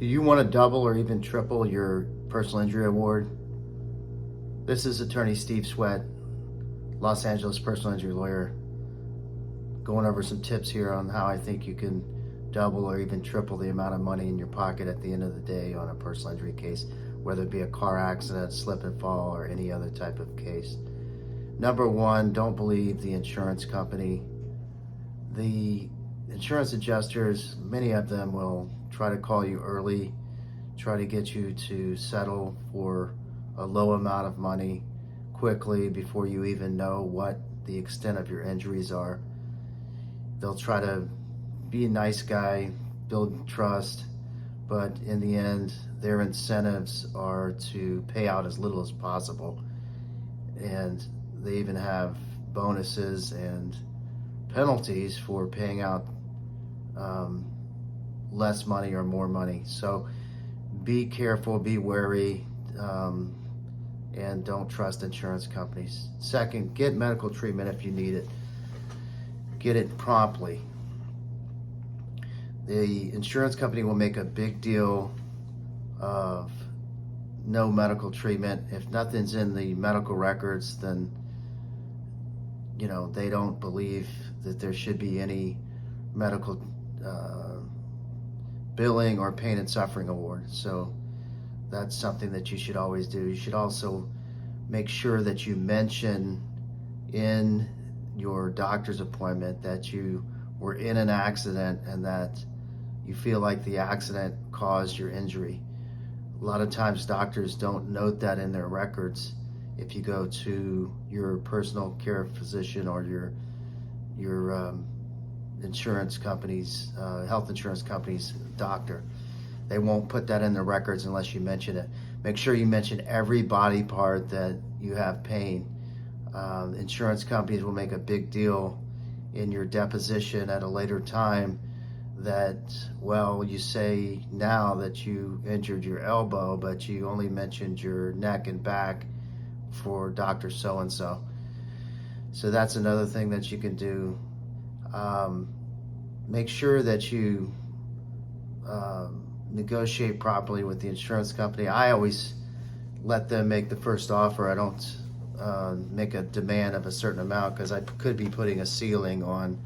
Do you want to double or even triple your personal injury award? This is attorney Steve Sweat, Los Angeles personal injury lawyer, going over some tips here on how I think you can double or even triple the amount of money in your pocket at the end of the day on a personal injury case, whether it be a car accident, slip and fall, or any other type of case. Number one, don't believe the insurance company. The insurance adjusters, many of them will try to call you early, try to get you to settle for a low amount of money quickly before you even know what the extent of your injuries are. They'll try to be a nice guy, build trust, but in the end, their incentives are to pay out as little as possible. And they even have bonuses and penalties for paying out less money or more money. So be careful, be wary, and don't trust insurance companies. Second, get medical treatment if you need it. Get it promptly. The insurance company will make a big deal of no medical treatment. If nothing's in the medical records, then they don't believe that there should be any medical billing or pain and suffering award. So that's something that you should always do. You should also make sure that you mention in your doctor's appointment that you were in an accident and that you feel like the accident caused your injury. A lot of times doctors don't note that in their records if you go to your personal care physician or your insurance company's, health insurance company's doctor. They won't put that in the records unless you mention it. Make sure you mention every body part that you have pain. Insurance companies will make a big deal in your deposition at a later time that, well, you say now that you injured your elbow, but you only mentioned your neck and back for Dr. So-and-so. So that's another thing that you can do. Make sure that you negotiate properly with the insurance company. I always let them make the first offer. I don't make a demand of a certain amount because I could be putting a ceiling on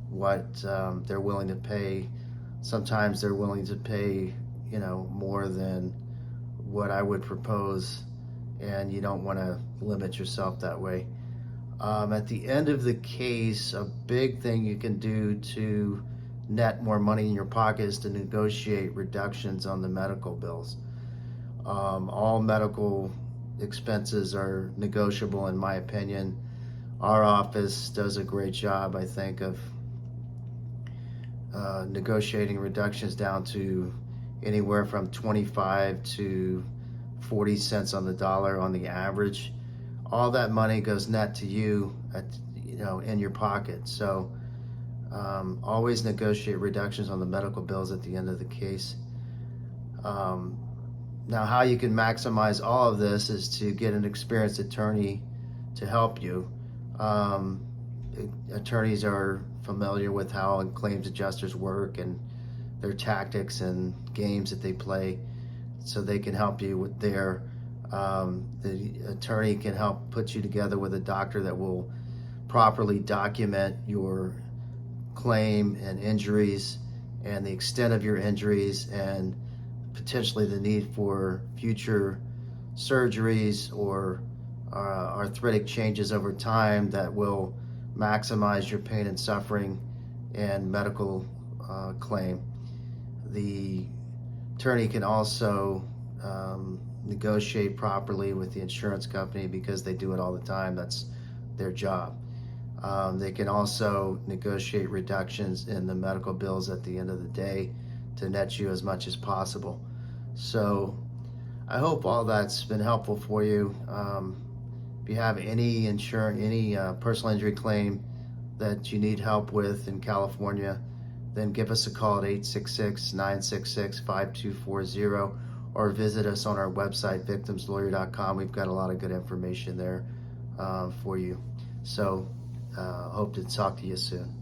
what they're willing to pay. Sometimes they're willing to pay, more than what I would propose, and you don't want to limit yourself that way. At the end of the case, a big thing you can do to net more money in your pocket is to negotiate reductions on the medical bills. All medical expenses are negotiable, in my opinion. Our office does a great job, I think, of negotiating reductions down to anywhere from 25 to 40 cents on the dollar on the average. All that money goes net to you in your pocket. So always negotiate reductions on the medical bills at the end of the case. Now, how you can maximize all of this is to get an experienced attorney to help you. Attorneys are familiar with how claims adjusters work and their tactics and games that they play, so they can help you with their the attorney can help put you together with a doctor that will properly document your claim and injuries and the extent of your injuries and potentially the need for future surgeries or arthritic changes over time that will maximize your pain and suffering and medical claim. The attorney can also negotiate properly with the insurance company because they do it all the time. That's their job. They can also negotiate reductions in the medical bills at the end of the day to net you as much as possible. So I hope all that's been helpful for you. If you have any personal injury claim that you need help with in California, then give us a call at 866-966-5240 or visit us on our website, victimslawyer.com. We've got a lot of good information there for you. So hope to talk to you soon.